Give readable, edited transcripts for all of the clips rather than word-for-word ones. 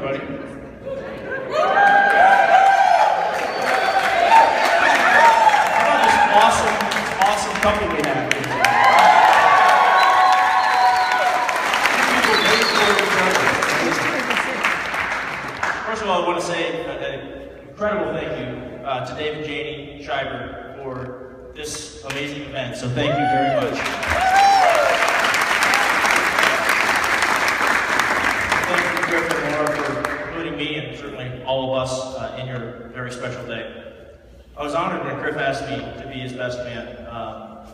everybody. How about this awesome couple we have here? First of all, I want to say an incredible thank you to Dave and Janie Schreiber for this amazing event. So thank you very much. Thank you, Griff and Laura, for including me and certainly all of us in your very special day. I was honored when Griff asked me to be his best man,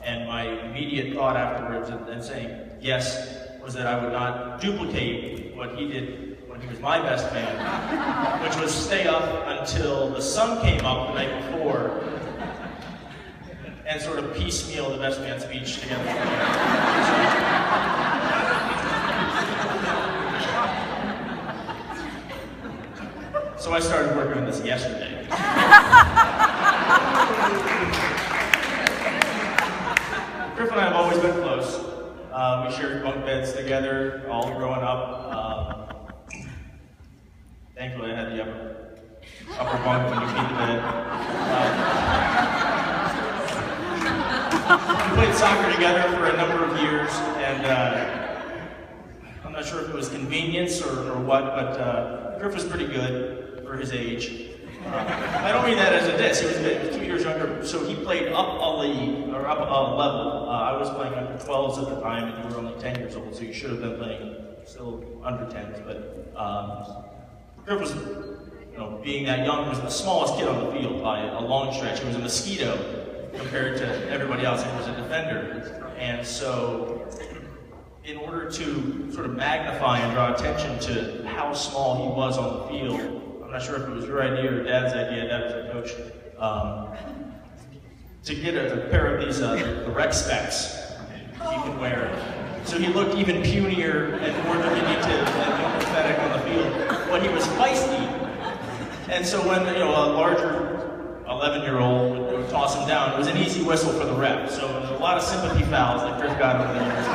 and my immediate thought afterwards and saying yes was that I would not duplicate what he did when he was my best man, which was stay up until the sun came up the night before and sort of piecemeal the best man speech together. So I started working on this yesterday. Griff and I have always been close. We shared bunk beds together all growing up. Thankfully I had the upper bunk when you feed the bed. We played soccer together for a number of years, and I'm not sure if it was convenience or what, but Griff was pretty good for his age. I don't mean that as a diss. He was 2 years younger, so he played up a league, or up a level. I was playing under 12s at the time, and you were only 10 years old, so you should have been playing still under 10s. But Griff was, being that young, was the smallest kid on the field by a long stretch. He was a mosquito compared to everybody else. He was a defender, and so in order to sort of magnify and draw attention to how small he was on the field, I'm not sure if it was your idea or Dad's idea, Dad was a coach, to get a pair of these the rec specs he could wear. So he looked even punier and more diminutive and more pathetic on the field, but he was feisty. And so when a larger 11-year-old would toss him down, it was an easy whistle for the ref. So there was a lot of sympathy fouls that Griff got over the years.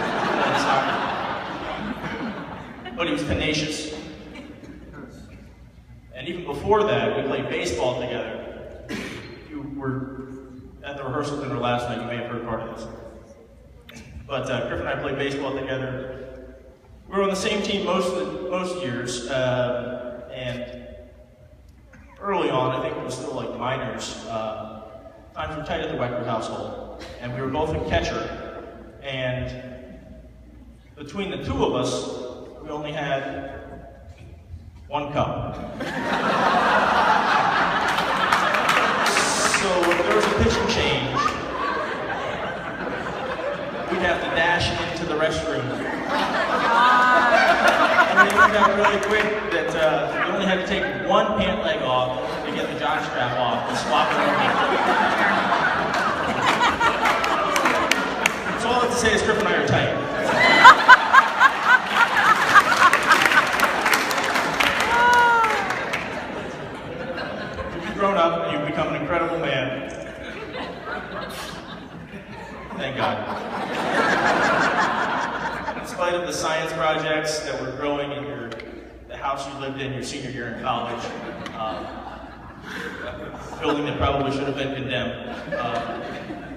But he was tenacious. And even before that, we played baseball together. If you were at the rehearsal dinner last night, you may have heard part of this. But Griff and I played baseball together. We were on the same team most years, and early on, I think it was still like minors, times were tight at the Wecker household, and we were both a catcher. And between the two of us, we only had one cup. So if there was a pitching change, we'd have to dash into the restroom. And then it got really quick that we only had to take one pant leg off to get the jock strap off and swap it over. So all I have to say is Griff and I are tight. Grown up and you've become an incredible man. Thank God. In spite of the science projects that were growing in the house you lived in your senior year in college, a building that probably should have been condemned,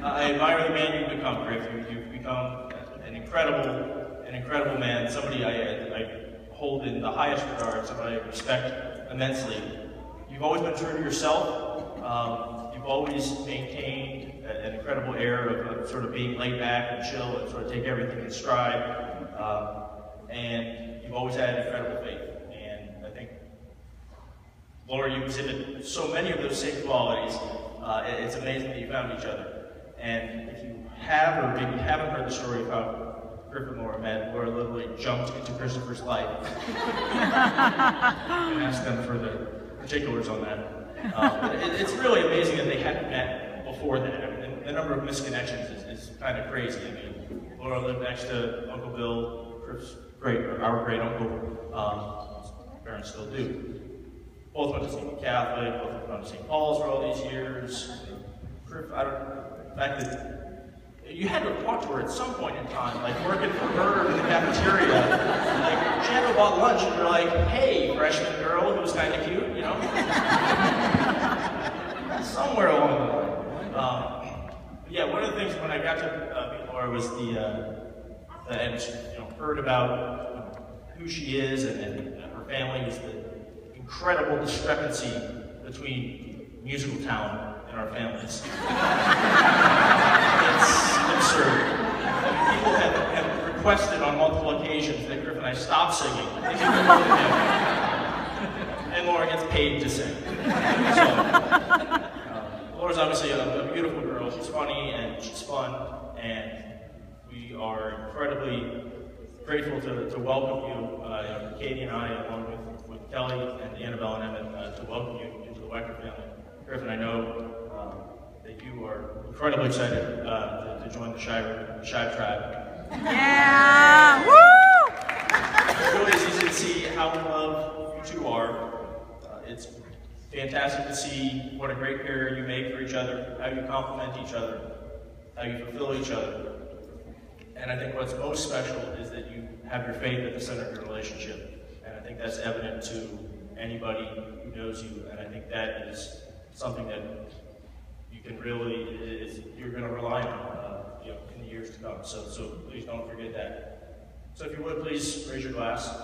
I admire the man you've become, Griff. You've become an incredible man, somebody I hold in the highest regard, somebody I respect immensely. You've always been true to yourself. You've always maintained an incredible air of sort of being laid back and chill and sort of take everything in stride. And you've always had incredible faith. And I think, Laura, you exhibit so many of those same qualities. It's amazing that you found each other. And if you have, or maybe haven't heard the story of how Griff and Laura met, Laura literally jumped into Christopher's life. And asked them for the particulars on that. It's really amazing that they hadn't met before that. I mean, the number of misconnections is kind of crazy. I mean, Laura lived next to Uncle Bill, Griff's our great uncle. Parents still do. Both went to St. Catholic, both went to St. Paul's for all these years. Griff, the fact that you had to have talked to her at some point in time, like working for her in the cafeteria. Like, she had to have bought lunch and you're like, hey, freshman girl who's kind of cute, you know? Somewhere along the line. Yeah, one of the things when I got to meet Laura was and heard about who she is and her family, was the incredible discrepancy between musical talent in our families. It's absurd. People have requested on multiple occasions that Griff and I stop singing. They can do more than him. And Laura gets paid to sing. So, Laura's obviously a beautiful girl. She's funny and she's fun, and we are incredibly grateful to welcome you, Katie and I, along with Kelly and Annabelle and Emmett, to welcome you into the Wecker family. Griffin, I know that you are incredibly excited to join the Shive tribe. Yeah! Woo! It really is easy to see how in love you two are. It's fantastic to see what a great pair you make for each other, how you complement each other, how you fulfill each other. And I think what's most special is that you have your faith at the center of your relationship. And I think that's evident to anybody who knows you. And I think that is something that you can really, you're going to rely on in the years to come. So please don't forget that. So if you would, please raise your glass.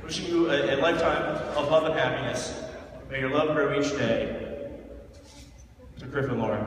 Wishing you a lifetime of love and happiness. May your love grow each day. To Griff and Laura.